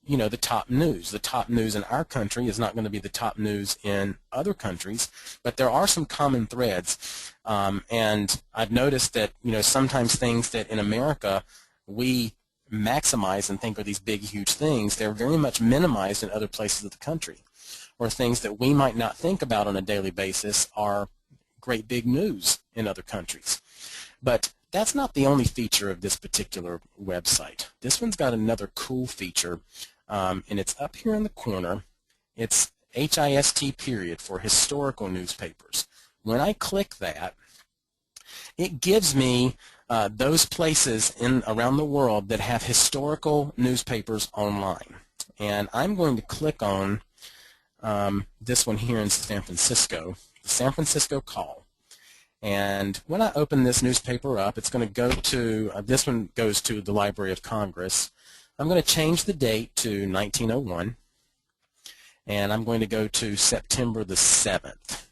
you know, the top news. The top news in our country is not going to be the top news in other countries, but there are some common threads. And I've noticed that, you know, sometimes things that in America we maximize and think are these big, huge things, they're very much minimized in other places of the country. Or things that we might not think about on a daily basis are great big news in other countries. But that's not the only feature of this particular website. This one's got another cool feature, and it's up here in the corner. It's HIST period for historical newspapers. When I click that, it gives me those places around the world that have historical newspapers online. And I'm going to click on this one here in San Francisco, the San Francisco Call. And when I open this newspaper up, it's going to go to, this one goes to the Library of Congress. I'm going to change the date to 1901, and I'm going to go to September the 7th.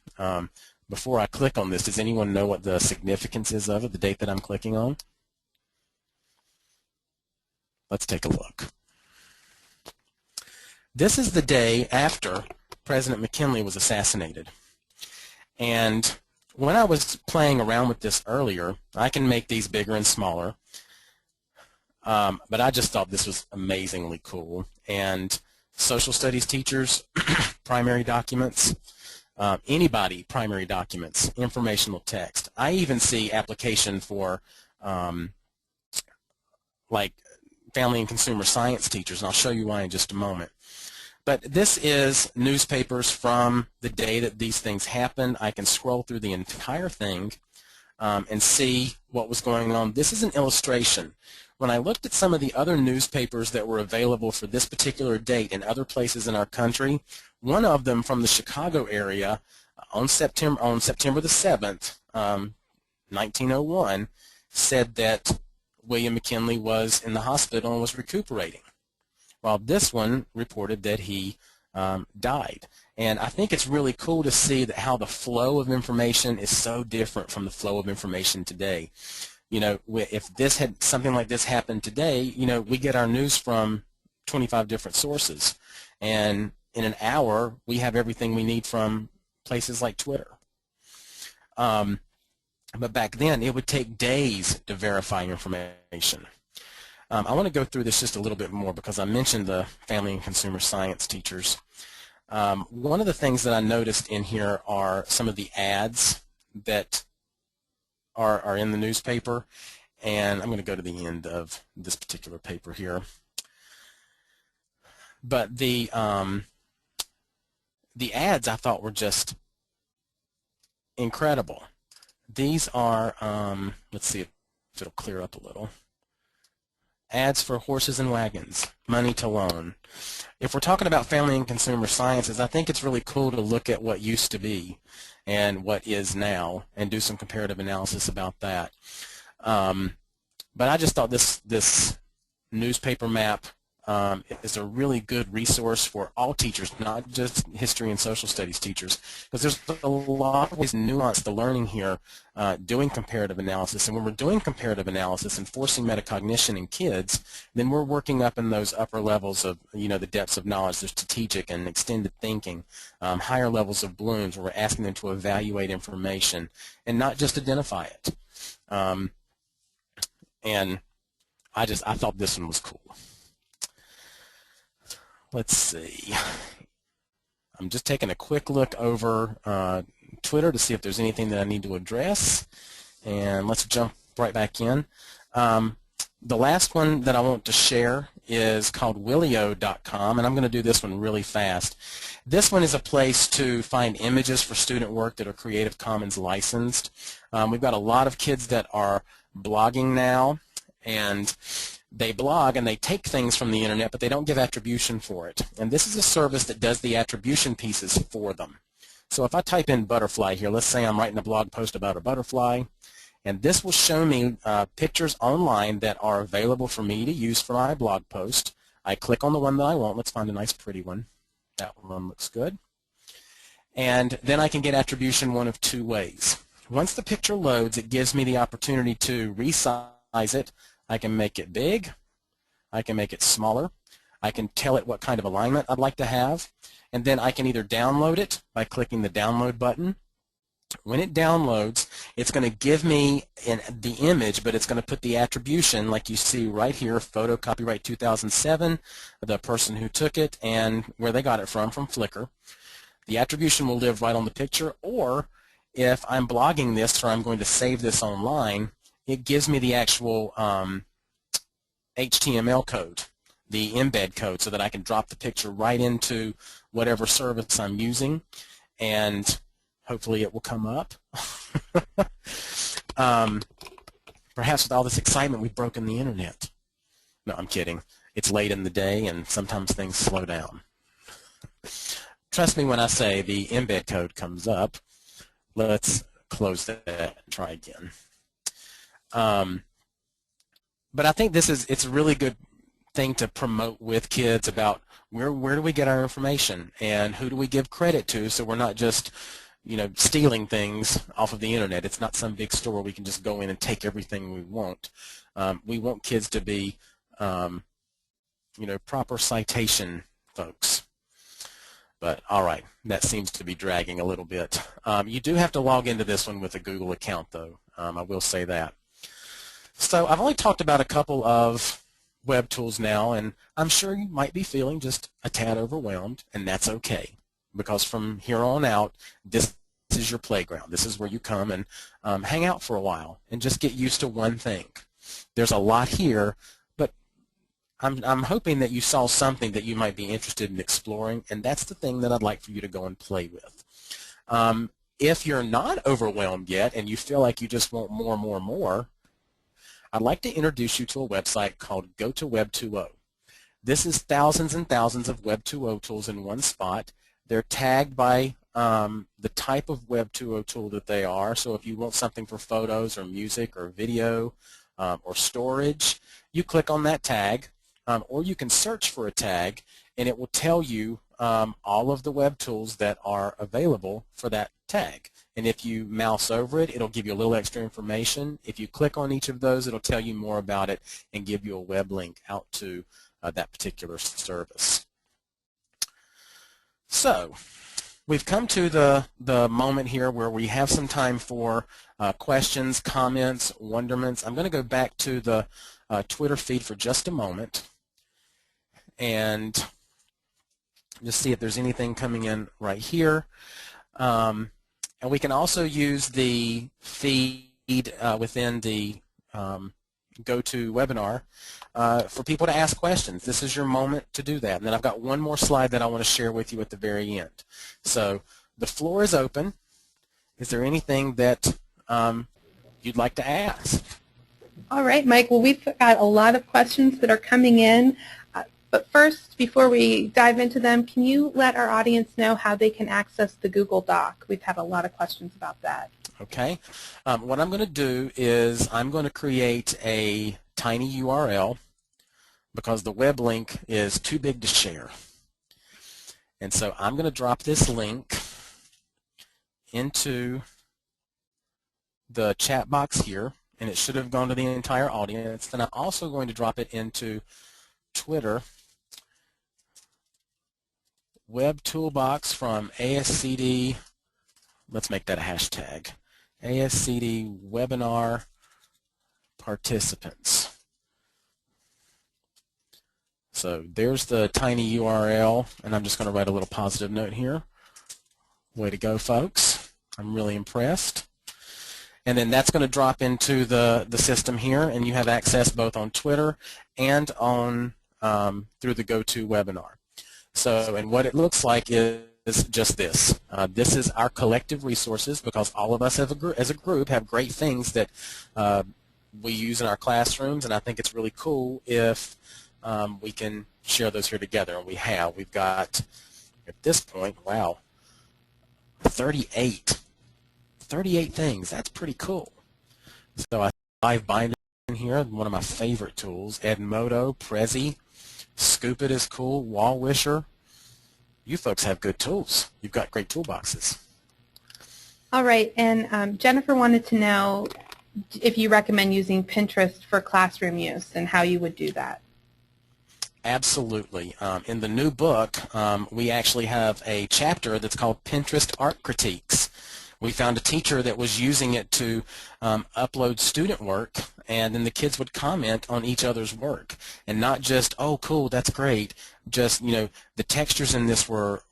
Before I click on this, does anyone know what the significance is of it, the date that I'm clicking on? Let's take a look. This is the day after President McKinley was assassinated. And when I was playing around with this earlier, I can make these bigger and smaller, but I just thought this was amazingly cool. And social studies teachers, primary documents, anybody, primary documents, informational text. I even see application for like family and consumer science teachers, and I'll show you why in just a moment. But this is newspapers from the day that these things happened. I can scroll through the entire thing and see what was going on. This is an illustration. When I looked at some of the other newspapers that were available for this particular date in other places in our country, one of them from the Chicago area on September the 7th, 1901, said that William McKinley was in the hospital and was recuperating, while this one reported that he died. And I think it's really cool to see that how the flow of information is so different from the flow of information today. You know, if this had something like this happened today, you know, we get our news from 25 different sources. And in an hour, we have everything we need from places like Twitter. But back then, it would take days to verify information. I want to go through this just a little bit more because I mentioned the family and consumer science teachers. One of the things that I noticed in here are some of the ads that are in the newspaper, and I'm going to go to the end of this particular paper here. But the ads I thought were just incredible. These are, let's see if it'll clear up a little. Ads for horses and wagons, money to loan. If we're talking about family and consumer sciences, I think it's really cool to look at what used to be and what is now and do some comparative analysis about that. But I just thought this newspaper map is a really good resource for all teachers, not just history and social studies teachers, because there's a lot of ways to nuance the learning here doing comparative analysis. And when we're doing comparative analysis and forcing metacognition in kids, then we're working up in those upper levels of, the depths of knowledge, the strategic and extended thinking, higher levels of Bloom's, where we're asking them to evaluate information and not just identify it. And I thought this one was cool. Let's see. I'm just taking a quick look over Twitter to see if there's anything that I need to address. And let's jump right back in. The last one that I want to share is called Willio.com, and I'm going to do this one really fast. This one is a place to find images for student work that are Creative Commons licensed. We've got a lot of kids that are blogging now, and they blog and they take things from the internet, but they don't give attribution for it. And this is a service that does the attribution pieces for them. So if I type in butterfly here, let's say I'm writing a blog post about a butterfly, and this will show me pictures online that are available for me to use for my blog post. I click on the one that I want. Let's find a nice pretty one. That one looks good. And then I can get attribution one of two ways. Once the picture loads, it gives me the opportunity to resize it. I can make it big, I can make it smaller, I can tell it what kind of alignment I'd like to have, and then I can either download it by clicking the download button. When it downloads, it's going to give me the image, but it's going to put the attribution like you see right here, photo copyright 2007, the person who took it and where they got it from Flickr. The attribution will live right on the picture, or if I'm blogging this or I'm going to save this online, it gives me the actual HTML code, the embed code, so that I can drop the picture right into whatever service I'm using, and hopefully it will come up. Perhaps with all this excitement, we've broken the internet. No, I'm kidding. It's late in the day, and sometimes things slow down. Trust me when I say the embed code comes up. Let's close that and try again. But I think it's a really good thing to promote with kids about where do we get our information and who do we give credit to, so we're not just stealing things off of the internet. It's not some big store where we can just go in and take everything we want. We want kids to be proper citation folks. But all right, that seems to be dragging a little bit. You do have to log into this one with a Google account, though. I will say that. So I've only talked about a couple of web tools now, and I'm sure you might be feeling just a tad overwhelmed, and that's okay, because from here on out, this is your playground. This is where you come and hang out for a while and just get used to one thing. There's a lot here, but I'm hoping that you saw something that you might be interested in exploring, and that's the thing that I'd like for you to go and play with. If you're not overwhelmed yet and you feel like you just want more, I'd like to introduce you to a website called Go to Web 2.0. This is thousands and thousands of Web 2.0 tools in one spot. They're tagged by the type of Web 2.0 tool that they are. So if you want something for photos or music or video or storage, you click on that tag, or you can search for a tag, and it will tell you all of the web tools that are available for that tag. And if you mouse over it, it'll give you a little extra information. If you click on each of those, it'll tell you more about it and give you a web link out to that particular service. So we've come to the moment here where we have some time for questions, comments, wonderments. I'm going to go back to the Twitter feed for just a moment and just see if there's anything coming in right here. And we can also use the feed within the GoToWebinar for people to ask questions. This is your moment to do that. And then I've got one more slide that I want to share with you at the very end. So the floor is open. Is there anything that you'd like to ask? All right, Mike. Well, we've got a lot of questions that are coming in. But first, before we dive into them, can you let our audience know how they can access the Google Doc? We've had a lot of questions about that. Okay. What I'm going to do is I'm going to create a tiny URL because the web link is too big to share. And so I'm going to drop this link into the chat box here, and it should have gone to the entire audience. Then I'm also going to drop it into Twitter, Web Toolbox from ASCD, let's make that a hashtag, ASCD Webinar Participants. So there's the tiny URL, and I'm just going to write a little positive note here. Way to go, folks. I'm really impressed. And then that's going to drop into the system here, and you have access both on Twitter and on through the GoToWebinar. So, and what it looks like is just this. This is our collective resources because all of us as a group have great things that we use in our classrooms, and I think it's really cool if we can share those here together, and we have. We've got, at this point, wow, 38 things. That's pretty cool. So I have Live Binder in here, one of my favorite tools. Edmodo, Prezi, Scoop It is cool, Wall Wisher. You folks have good tools. You've got great toolboxes. All right, and Jennifer wanted to know if you recommend using Pinterest for classroom use and how you would do that. Absolutely. In the new book, we actually have a chapter that's called Pinterest Art Critiques. We found a teacher that was using it to upload student work, and then the kids would comment on each other's work, and not just, oh, cool, that's great. Just, you know, the textures in this were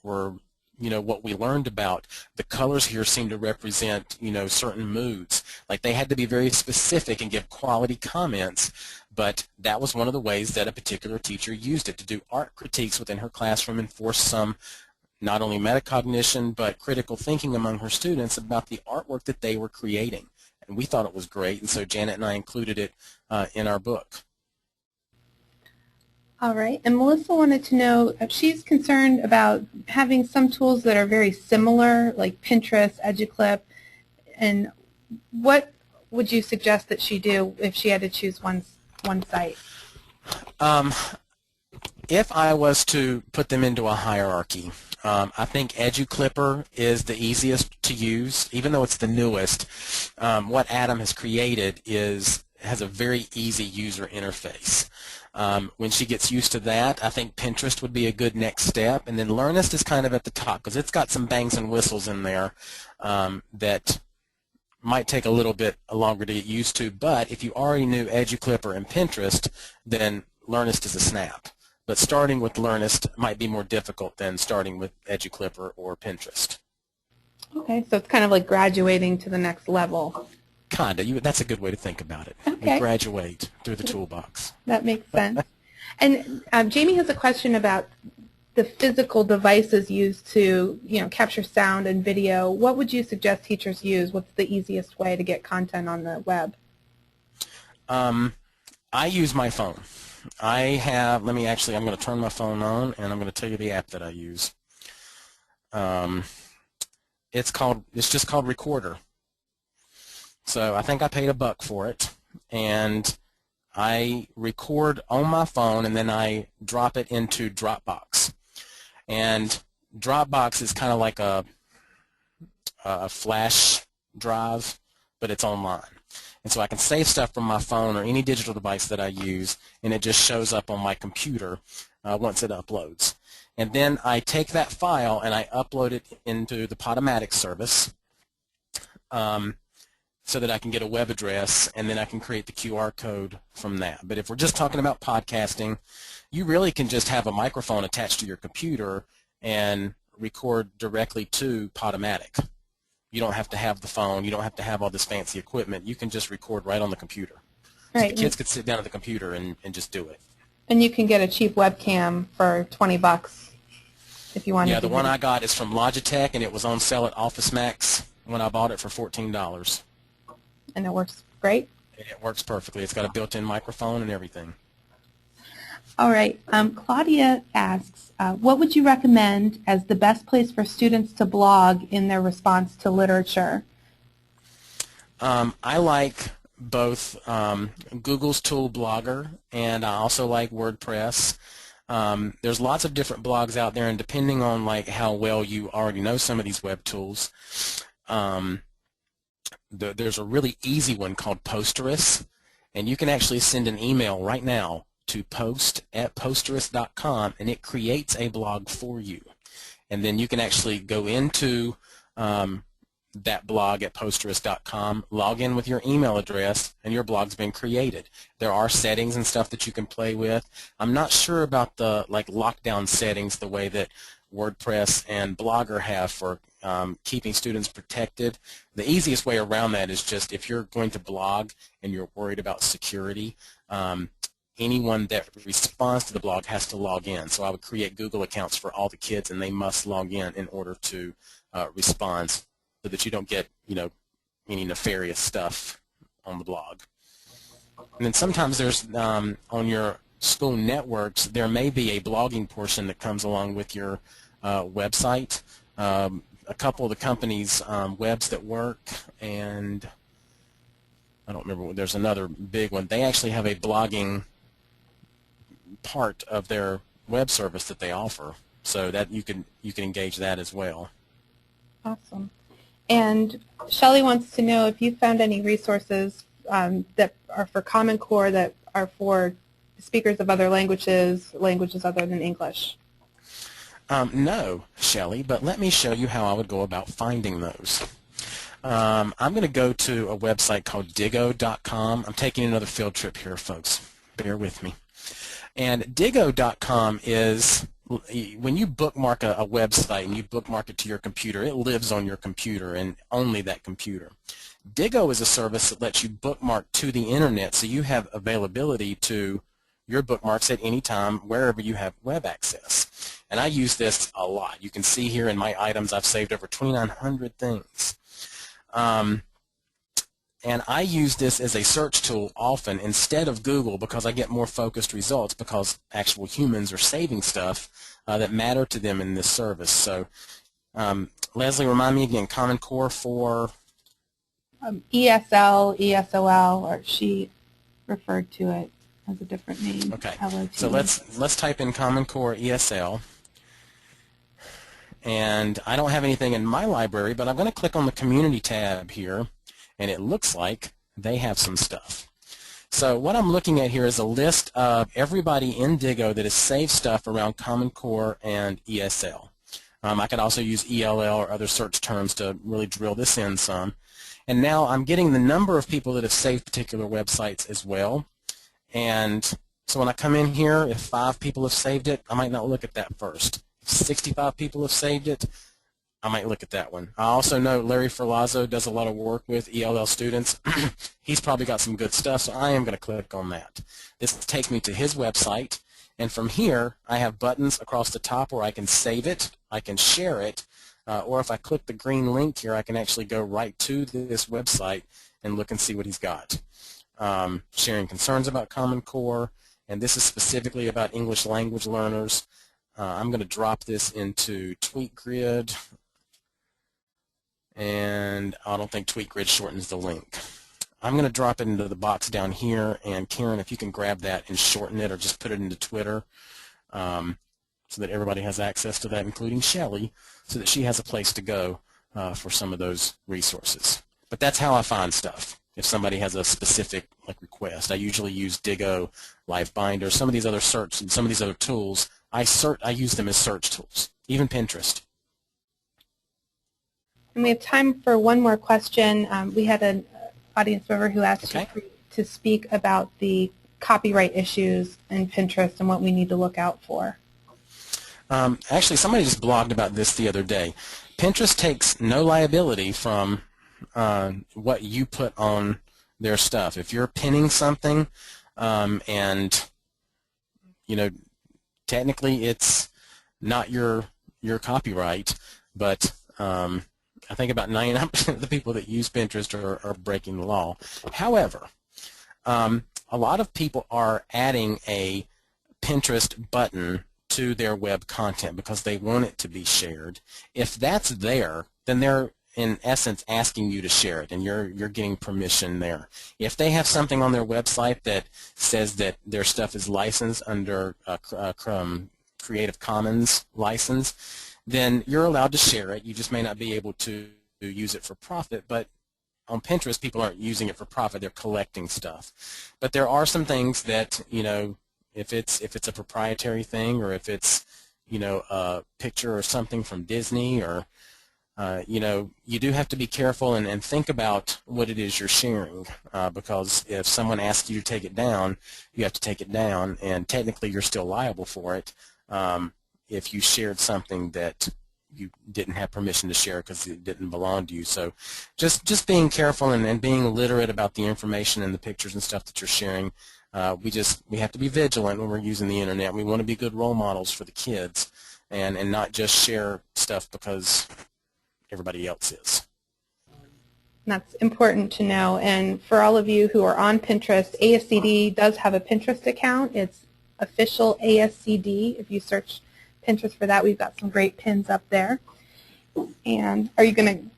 you know, what we learned about. The colors here seem to represent, you know, certain moods. Like they had to be very specific and give quality comments, but that was one of the ways that a particular teacher used it to do art critiques within her classroom and force some not only metacognition but critical thinking among her students about the artwork that they were creating. And we thought it was great, and so Janet and I included it in our book. All right, and Melissa wanted to know if she's concerned about having some tools that are very similar, like Pinterest, EduClip, and what would you suggest that she do if she had to choose one site? If I was to put them into a hierarchy, I think EduClipper is the easiest to use, even though it's the newest. What Adam has created has a very easy user interface. When she gets used to that, I think Pinterest would be a good next step, and then Learnist is kind of at the top because it's got some bangs and whistles in there that might take a little bit longer to get used to, but if you already knew EduClipper and Pinterest, then Learnist is a snap. But starting with Learnist might be more difficult than starting with EduClipper or Pinterest. Okay, so it's kind of like graduating to the next level. Kinda. That's a good way to think about it. Okay. We graduate through the toolbox. That makes sense. And Jamie has a question about the physical devices used to, capture sound and video. What would you suggest teachers use? What's the easiest way to get content on the web? I use my phone. I'm going to turn my phone on, and I'm going to tell you the app that I use. It's just called Recorder. So I think I paid $1 for it, and I record on my phone, and then I drop it into Dropbox. And Dropbox is kind of like a flash drive, but it's online. And so I can save stuff from my phone or any digital device that I use, and it just shows up on my computer once it uploads. And then I take that file and I upload it into the Podomatic service so that I can get a web address, and then I can create the QR code from that. But if we're just talking about podcasting, you really can just have a microphone attached to your computer and record directly to Podomatic. You don't have to have the phone. You don't have to have all this fancy equipment. You can just record right on the computer. So the kids could sit down at the computer and just do it. And you can get a cheap webcam for $20 if you want to. Yeah, the one I got is from Logitech, and it was on sale at Office Max when I bought it for $14. And it works great? It works perfectly. It's got a built-in microphone and everything. All right. Claudia asks, what would you recommend as the best place for students to blog in their response to literature? I like both Google's tool Blogger, and I also like WordPress. There's lots of different blogs out there, and depending on like how well you already know some of these web tools, there's a really easy one called Posterous, and you can actually send an email right now to post@posterous.com, and it creates a blog for you. And then you can actually go into that blog at posterous.com, log in with your email address, and your blog's been created. There are settings and stuff that you can play with. I'm not sure about the lockdown settings the way that WordPress and Blogger have for keeping students protected. The easiest way around that is just if you're going to blog and you're worried about security, anyone that responds to the blog has to log in. So I would create Google accounts for all the kids, and they must log in order to respond, so that you don't get any nefarious stuff on the blog. And then sometimes there's on your school networks, there may be a blogging portion that comes along with your website. A couple of the companies, Webs That Work, and I don't remember, there's another big one. They actually have a blogging part of their web service that they offer, so that you can engage that as well. Awesome. And Shelley wants to know if you found any resources that are for Common Core that are for speakers of other languages other than English. No, Shelley, but let me show you how I would go about finding those. I'm going to go to a website called Digo.com. I'm taking another field trip here, folks. Bear with me. And Digo.com is, when you bookmark a website and you bookmark it to your computer, it lives on your computer and only that computer. Digo is a service that lets you bookmark to the internet, so you have availability to your bookmarks at any time wherever you have web access. And I use this a lot. You can see here in my items I've saved over 2,900 things. And I use this as a search tool often instead of Google, because I get more focused results, because actual humans are saving stuff that matter to them in this service. So Leslie, remind me again, Common Core for? ESL, ESOL, or she referred to it as a different name. Okay, LOT. so let's type in Common Core ESL. And I don't have anything in my library, but I'm going to click on the Community tab here, and it looks like they have some stuff. So what I'm looking at here is a list of everybody in Digo that has saved stuff around Common Core and ESL. I could also use ELL or other search terms to really drill this in some. And now I'm getting the number of people that have saved particular websites as well. And so when I come in here, if 5 people have saved it, I might not look at that first. If 65 people have saved it, I might look at that one. I also know Larry Ferlazzo does a lot of work with ELL students. He's probably got some good stuff, so I am going to click on that. This takes me to his website, and from here I have buttons across the top where I can save it, I can share it, or if I click the green link here, I can actually go right to this website and look and see what he's got. Sharing concerns about Common Core, and this is specifically about English language learners. I'm going to drop this into TweetGrid, and I don't think TweetGrid shortens the link. I'm going to drop it into the box down here, and Karen, if you can grab that and shorten it or just put it into Twitter so that everybody has access to that, including Shelley, so that she has a place to go for some of those resources. But that's how I find stuff. if somebody has a specific request. I usually use Digo, LiveBinder, some of these other search and some of these other tools. I use them as search tools, even Pinterest. And we have time for one more question. We had an audience member who asked you to speak about the copyright issues in Pinterest and what we need to look out for. Actually, somebody just blogged about this the other day. Pinterest takes no liability from what you put on their stuff. If you're pinning something and, you know, technically it's not your copyright, but I think about 99% of the people that use Pinterest are breaking the law. However, a lot of people are adding a Pinterest button to their web content because they want it to be shared. If that's there, then they're in essence asking you to share it, and you're getting permission there. If they have something on their website that says that their stuff is licensed under Creative Commons license, then you're allowed to share it. You just may not be able to use it for profit, but on Pinterest, people aren't using it for profit. They're collecting stuff. But there are some things that, you know, if it's a proprietary thing, or if it's, you know, a picture or something from Disney, or you know, you do have to be careful and think about what it is you're sharing, because if someone asks you to take it down, you have to take it down, and technically you're still liable for it if you shared something that you didn't have permission to share because it didn't belong to you. So just being careful and being literate about the information and the pictures and stuff that you're sharing. We have to be vigilant when we're using the internet. We want to be good role models for the kids, and not just share stuff because everybody else is. That's important to know. And for all of you who are on Pinterest, ASCD does have a Pinterest account. It's official ASCD. If you search Pinterest for that, we've got some great pins up there. And are you going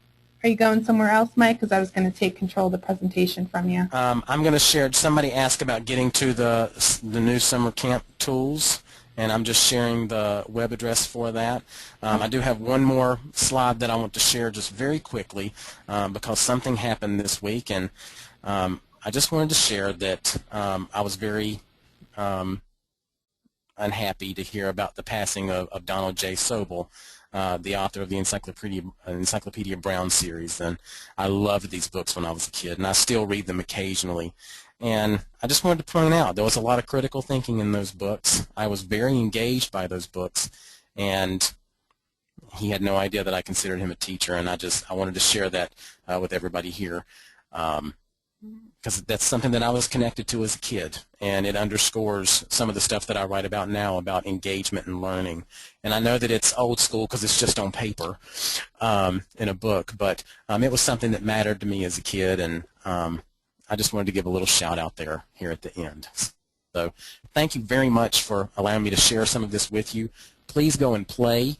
somewhere else, Mike? Because I was going to take control of the presentation from you. I'm going to share. Somebody asked about getting to the new summer camp tools, and I'm just sharing the web address for that. I do have one more slide that I want to share just very quickly because something happened this week, and I just wanted to share that I was very unhappy to hear about the passing of Donald J. Sobel, the author of the Encyclopedia Brown series. And I loved these books when I was a kid, and I still read them occasionally. And I just wanted to point out there was a lot of critical thinking in those books. I was very engaged by those books, and he had no idea that I considered him a teacher, and I wanted to share that with everybody here. Because that's something that I was connected to as a kid, and it underscores some of the stuff that I write about now about engagement and learning. And I know that it's old school because it's just on paper in a book, but it was something that mattered to me as a kid, and I just wanted to give a little shout out there here at the end. So thank you very much for allowing me to share some of this with you. Please go and play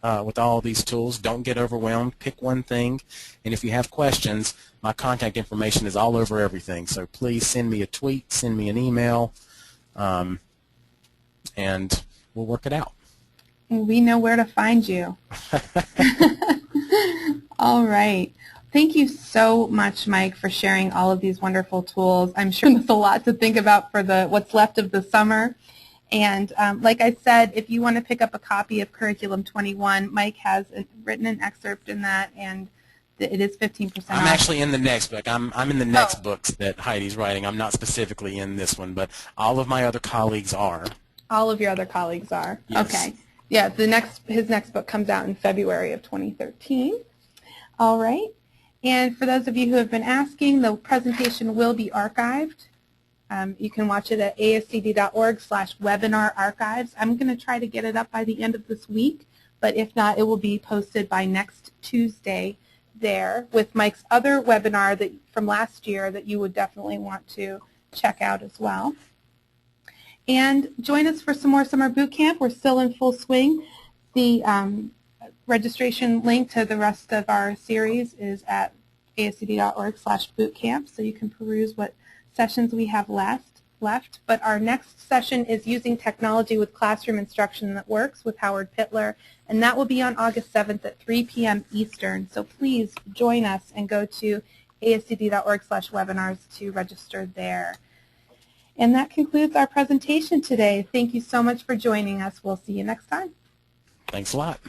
with all these tools. Don't get overwhelmed. Pick one thing, and if you have questions, my contact information is all over everything. So please send me a tweet, send me an email, and we'll work it out. We know where to find you. All right. Thank you so much, Mike, for sharing all of these wonderful tools. I'm sure there's a lot to think about for what's left of the summer. And like I said, if you want to pick up a copy of Curriculum 21, Mike has written an excerpt in that, and it is 15% off. I'm actually in the next book. I'm in the next books that Heidi's writing. I'm not specifically in this one, but all of my other colleagues are. All of your other colleagues are? Yes. Okay. Yeah, his next book comes out in February of 2013. All right. And for those of you who have been asking, the presentation will be archived. You can watch it at ascd.org/webinar archives. I'm going to try to get it up by the end of this week, but if not, it will be posted by next Tuesday there with Mike's other webinar from last year that you would definitely want to check out as well. And join us for some more summer boot camp. We're still in full swing. The registration link to the rest of our series is at ascd.org/bootcamp, so you can peruse what sessions we have left. But our next session is using technology with classroom instruction that works with Howard Pittler, and that will be on August 7th at 3 p.m. Eastern. So please join us and go to ascd.org/webinars to register there. And that concludes our presentation today. Thank you so much for joining us. We'll see you next time. Thanks a lot.